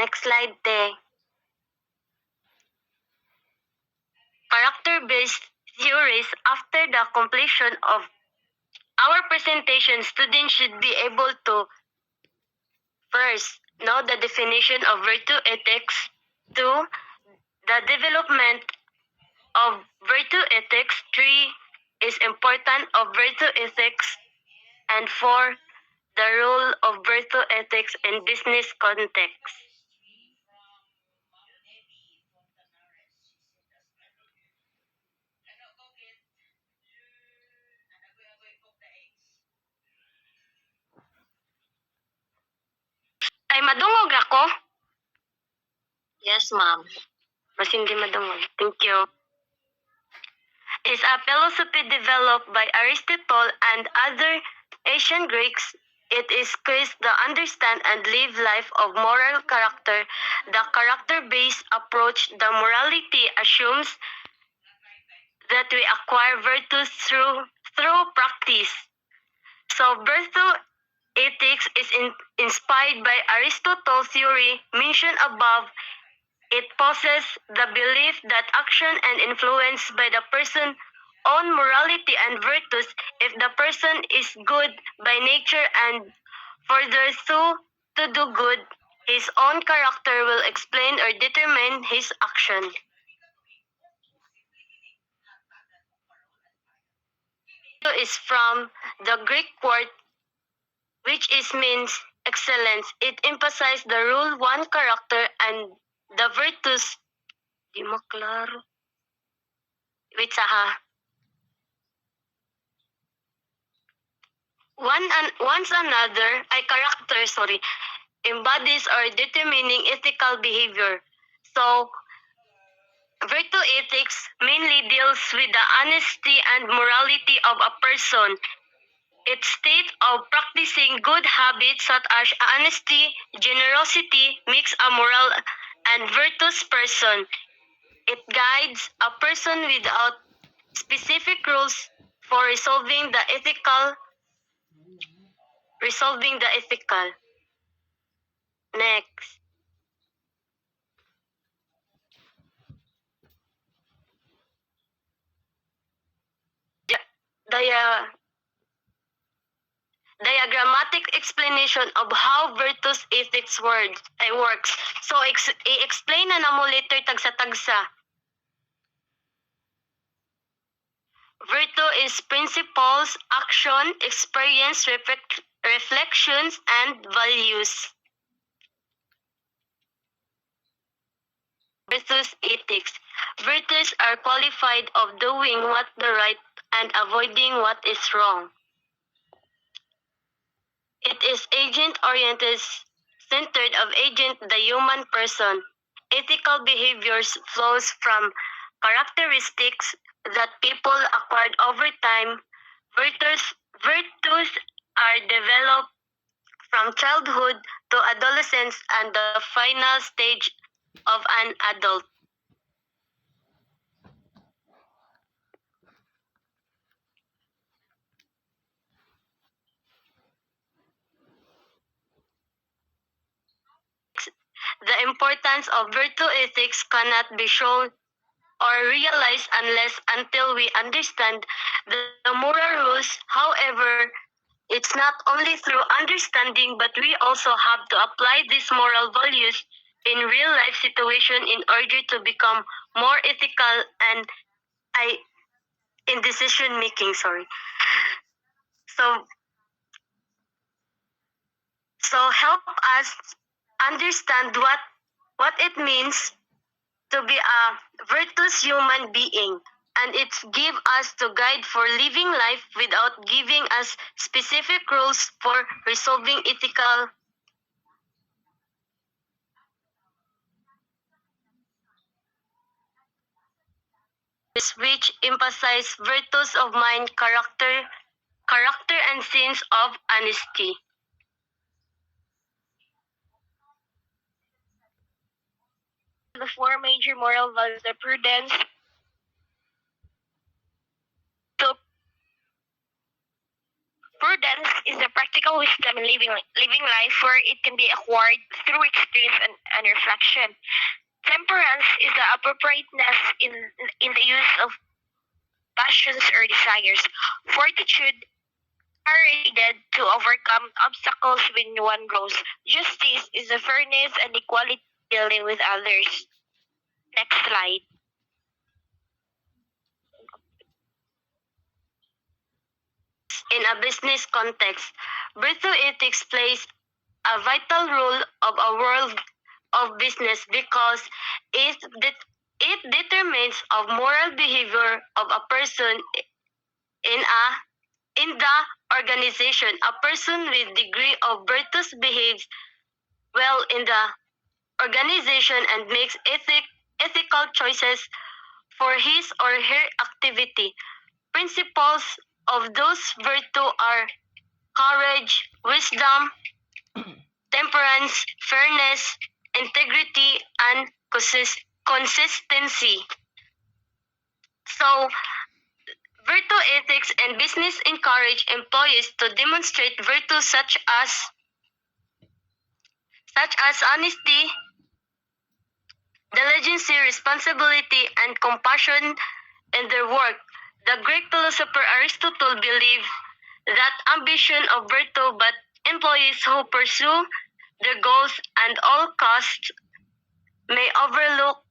Next slide, te. Character-based theories. After the completion of our presentation, students should be able to first know the definition of virtue ethics, two, the development of virtue ethics, three, is important of virtue ethics, and four, the role of virtue ethics in business context. Ay, madungog ako? Yes, ma'am. Mas hindi madungog. Thank you. Is a philosophy developed by Aristotle and other ancient Greeks. It is quest the understand and live life of moral character. The character-based approach, the morality assumes that we acquire virtues through practice. So virtue ethics is inspired by Aristotle's theory mentioned above. It possesses the belief that action and influenced by the person own morality and virtues if the person is good by nature and furthers to do good, his own character will explain or determine his action. Is from the Greek word which is means excellence. It emphasizes the rule one character and the virtues. Di mo klaro. Wait ha. Once another, embodies or determining ethical behavior. So, virtue ethics mainly deals with the honesty and morality of a person. Its state of practicing good habits such as honesty, generosity makes a moral and virtuous person. It guides a person without specific rules for resolving the ethical. Next. Diagrammatic explanation of how virtuous ethics works. So, i-explain na namo later tagsa-tagsa. Virtue is principles, action, experience, reflections, and values. Virtuous ethics. Virtues are qualified of doing what the right and avoiding what is wrong. It is agent-oriented, centered of agent the human person. Ethical behaviors flows from characteristics that people acquired over time. Virtues are developed from childhood to adolescence and the final stage of an adult. The importance of virtue ethics cannot be shown or realized until we understand the moral rules. However, it's not only through understanding, but we also have to apply these moral values in real life situation in order to become more ethical and in decision making. So help us understand what it means to be a virtuous human being, and it give us to guide for living life without giving us specific rules for resolving ethical which emphasize virtues of mind, character and sense of honesty. The four major moral values are prudence, Prudence is the practical wisdom in living life where it can be acquired through experience and reflection. Temperance is the appropriateness in the use of passions or desires. Fortitude are needed to overcome obstacles when one grows. Justice is the fairness and equality dealing with others. Next slide. In a business context, virtue ethics plays a vital role of a world of business because it determines of moral behavior of a person in the organization. A person with degree of virtues behaves well in the organization and makes ethical choices for his or her activity. Principles of those virtues are courage, wisdom, temperance, fairness, integrity, and consistency. So, virtue ethics and business encourage employees to demonstrate virtues such as honesty, diligence, responsibility, and compassion in their work. The Greek philosopher Aristotle believed that ambition of virtue, but employees who pursue their goals at all costs may overlook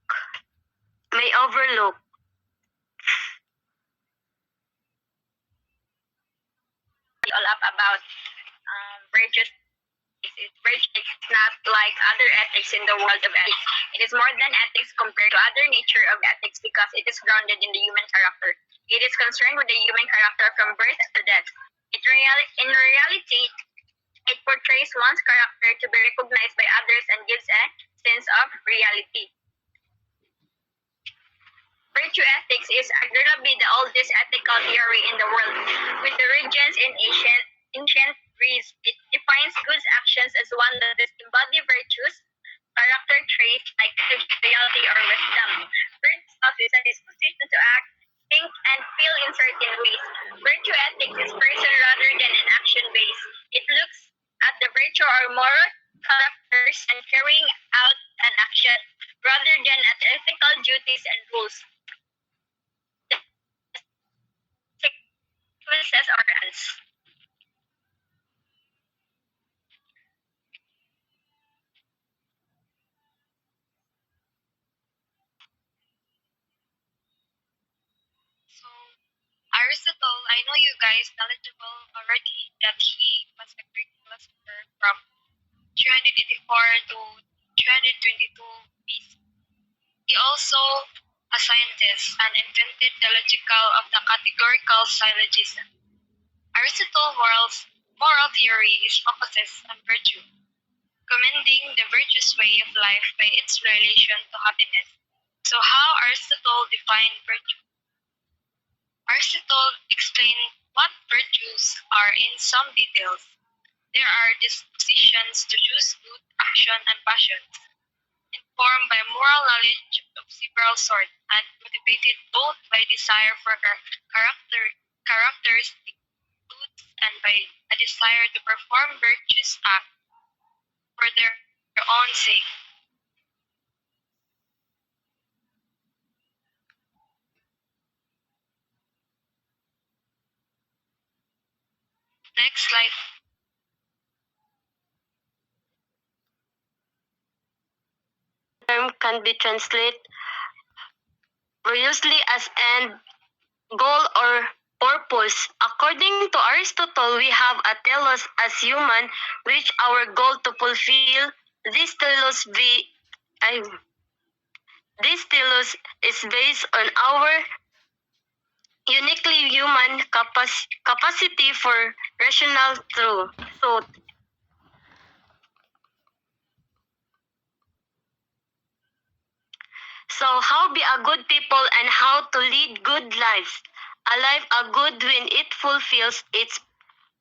All up about virtues. Virtue is not like other ethics in the world of ethics. It is more than ethics compared to other nature of ethics because it is grounded in the human character. It is concerned with the human character from birth to death. In reality, it portrays one's character to be recognized by others and gives a sense of reality. Virtue ethics is arguably the oldest ethical theory in the world, with origins in ancient Greece. It defines good actions as one that embody virtues, character traits like loyalty or wisdom. Virtue is a disposition to act, think, and feel in certain ways. Virtue ethics is person rather than an action base. It looks at the virtue or moral characters and carrying out an action rather than at ethical duties and rules. Sequences or else. So, Aristotle, I know you guys knowledgeable already that he was a Greek philosopher from 384 to 322 BC. He also a scientist and invented the logical of the categorical syllogism. Aristotle's moral theory is focuses on virtue, commending the virtuous way of life by its relation to happiness. So how Aristotle defined virtue? Aristotle explained what virtues are in some details. There are dispositions to choose good action and passions, informed by moral knowledge of several sorts, and motivated both by desire for characteristic goods and by a desire to perform virtuous acts for their own sake. Next slide. Term can be translated variously as end, goal, or purpose. According to Aristotle, we have a telos as human, which our goal to fulfill. This telos is based on our uniquely human capacity for rational thought. So, how be a good people and how to lead good lives? A life a good when it fulfills its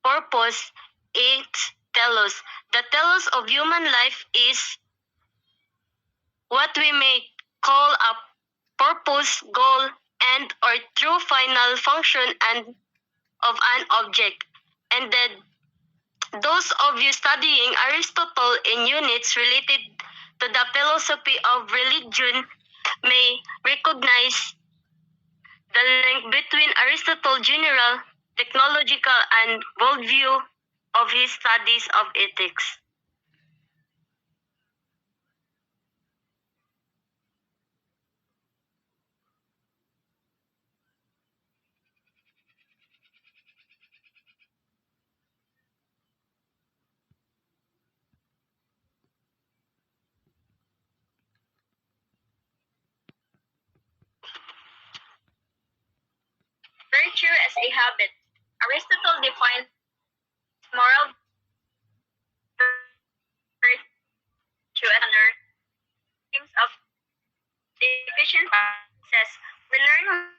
purpose. Its telos. The telos of human life is what we may call a purpose, goal, end, or true final function and of an object, ended Those of you studying Aristotle in units related to the philosophy of religion may recognize the link between Aristotle's general, technological, and worldview of his studies of ethics. Virtue as a habit. Aristotle defines moral virtue as an terms of the efficient process. We learn moral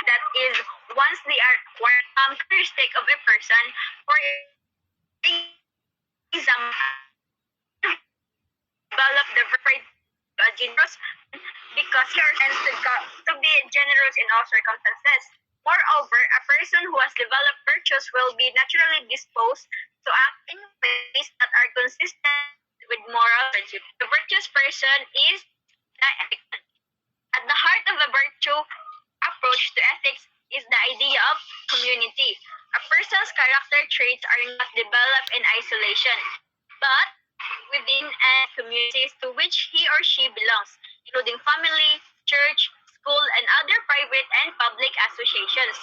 that is once they are acquired characteristic of a person. For example, develop the virtue generous because he tends to be generous in all circumstances. Moreover, a person who has developed virtues will be naturally disposed to act in ways that are consistent with moral virtue. The virtuous person is the ethical. At the heart of a virtue approach to ethics is the idea of community. A person's character traits are not developed in isolation, but within a community to which he or she belongs, including family, church, school, and other private and public associations.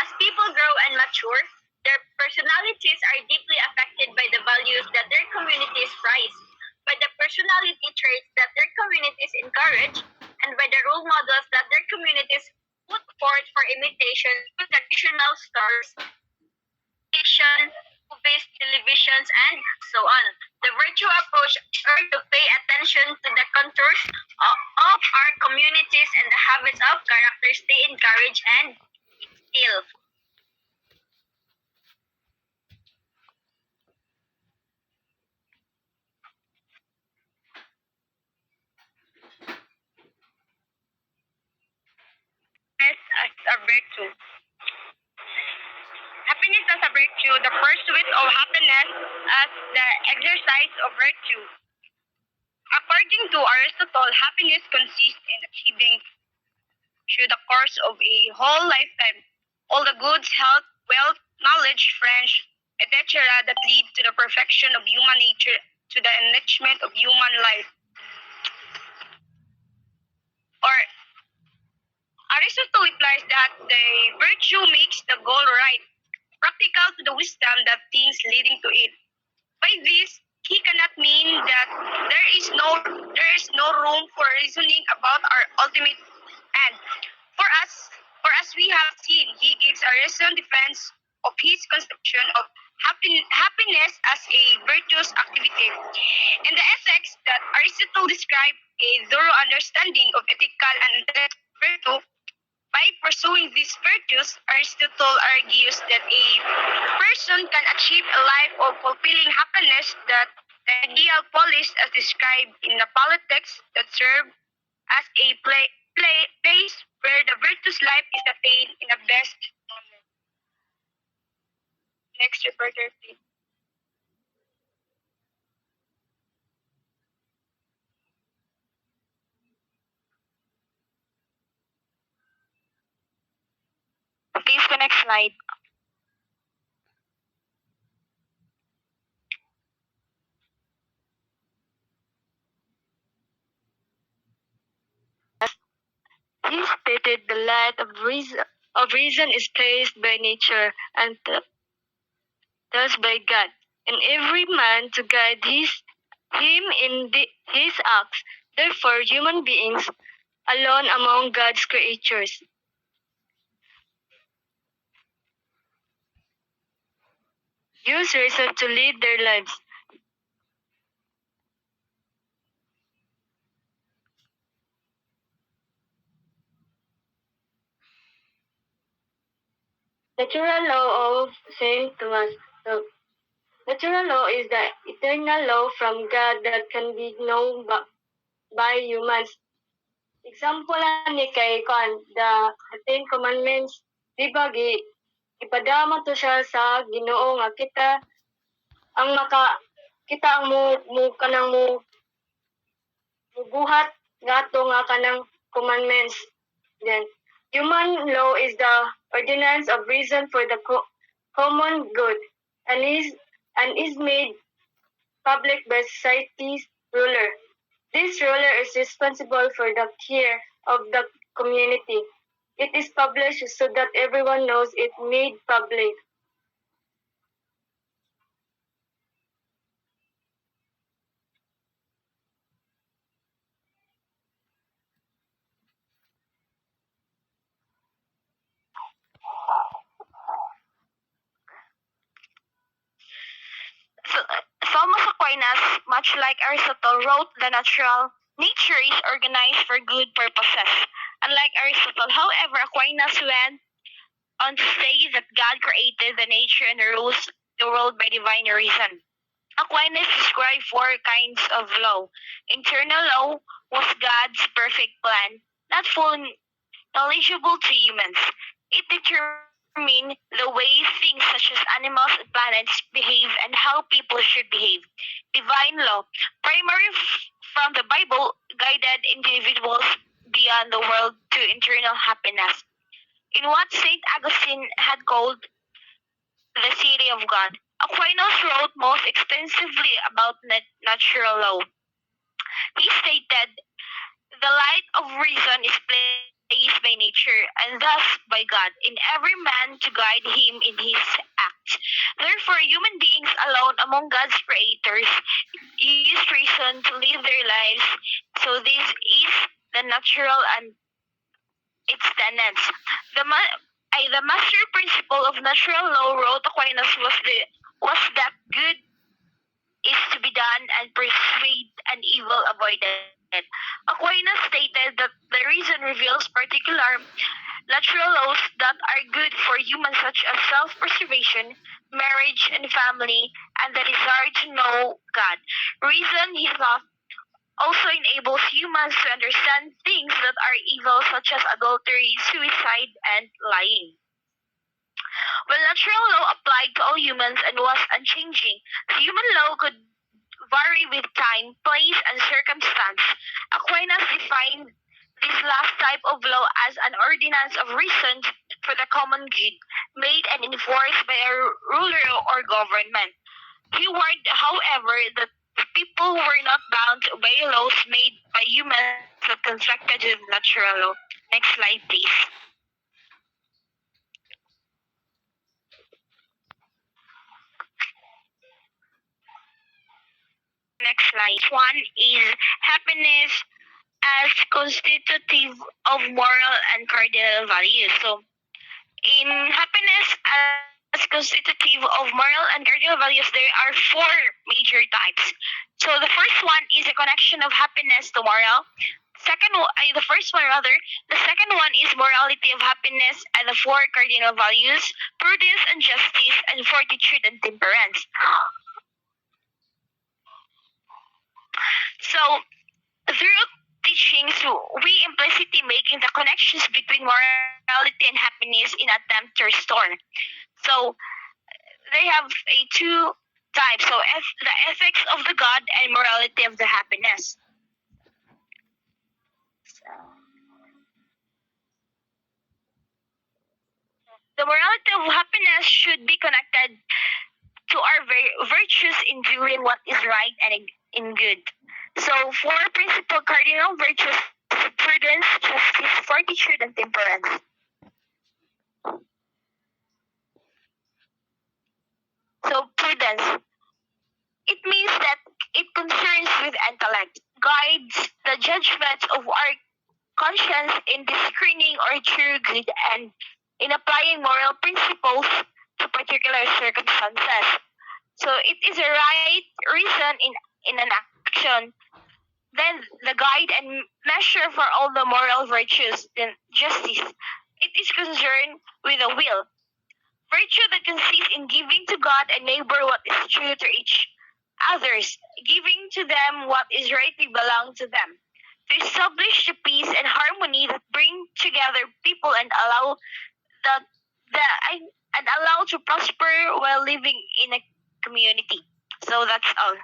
As people grow and mature, their personalities are deeply affected by the values that their communities prize, by the personality traits that their communities encourage, and by the role models that their communities put forth for imitation through traditional stars, fiction, movies, televisions, and so on. The virtue approach urges to pay attention to the contours of our communities and the habits of characters they encourage and instill. As a virtue. Happiness as a virtue, the pursuit of happiness as the exercise of virtue. According to Aristotle, happiness consists in achieving, through the course of a whole lifetime, all the goods, health, wealth, knowledge, friends, etc. that lead to the perfection of human nature, to the enrichment of human life. Or Aristotle replies that the virtue makes the goal right, practical to the wisdom that things leading to it. By this, he cannot mean that there is no room for reasoning about our ultimate end. For as we have seen, he gives a reasoned defense of his conception of happiness as a virtuous activity. In the ethics that Aristotle described a thorough understanding of ethical and intellectual virtue. By pursuing these virtues, Aristotle argues that a person can achieve a life of fulfilling happiness, that the ideal polis as described in the politics that serve as a place where the virtuous life is attained in the best manner. Next reporter, please. Please the next slide. He stated the light of reason is placed by nature and thus by God, and every man to guide him in his acts. Therefore, human beings alone among God's creatures use reason to lead their lives. Natural law of Saint Thomas. The natural law is the eternal law from God that can be known by humans. Example na ni kay the Ten Commandments, di ba ipadama to siya sa Ginoo nga kita ang mo kanang mubuhat nga ato nga kanang commandments. Then human law is the ordinance of reason for the common good and is made public by society's ruler. This ruler is responsible for the care of the community. It is published so that everyone knows it made public. So, Thomas Aquinas, much like Aristotle, wrote the natural nature is organized for good purposes. Unlike Aristotle, however, Aquinas went on to say that God created the nature and rules the world by divine reason. Aquinas described four kinds of law. Internal law was God's perfect plan, not fully knowledgeable to humans. It determined the way things such as animals and planets behave and how people should behave. Divine law, primary from the Bible, guided individuals beyond the world to internal happiness. In what St. Augustine had called the city of God, Aquinas wrote most extensively about natural law. He stated, the light of reason is placed by nature and thus by God in every man to guide him in his acts. Therefore, human beings alone among God's creators use reason to live their lives. So this is the natural and its tenets. The master principle of natural law, wrote Aquinas, was that good is to be done and persuade and evil avoided. Aquinas stated that the reason reveals particular natural laws that are good for humans such as self-preservation, marriage and family, and the desire to know God. Reason, he thought, also enables humans to understand things that are evil such as adultery, suicide, and lying. While natural law applied to all humans and was unchanging, human law could vary with time, place, and circumstance. Aquinas defined this last type of law as an ordinance of reason for the common good, made and enforced by a ruler or government. He warned, however, that people were not bound to obey laws made by humans that conflicted with natural law. Next slide, please. Next slide. One is happiness as constitutive of moral and cardinal values. So, in happiness as constitutive of moral and cardinal values, there are four major types. So, the first one is a connection of happiness to moral. The first one rather, the second one is morality of happiness and the four cardinal values, prudence and justice, and fortitude and temperance. So, through teachings, we implicitly making the connections between morality and happiness in attempt to restore. So, they have a two types. So, the ethics of the God and morality of the happiness. The morality of happiness should be connected to our virtues in doing what is right and in good. So, four principal cardinal virtues: prudence, justice, fortitude, and temperance. So, prudence. It means that it concerns with intellect, guides the judgments of our conscience in discerning or true good and in applying moral principles to particular circumstances. So it is a right reason in an action. Then the guide and measure for all the moral virtues. Then justice. It is concerned with the will. Virtue that consists in giving to God and neighbor what is due to each others, giving to them what is rightly belong to them. to establish the peace and harmony that bring together people and allow the and allow to prosper while living in a community. So that's all.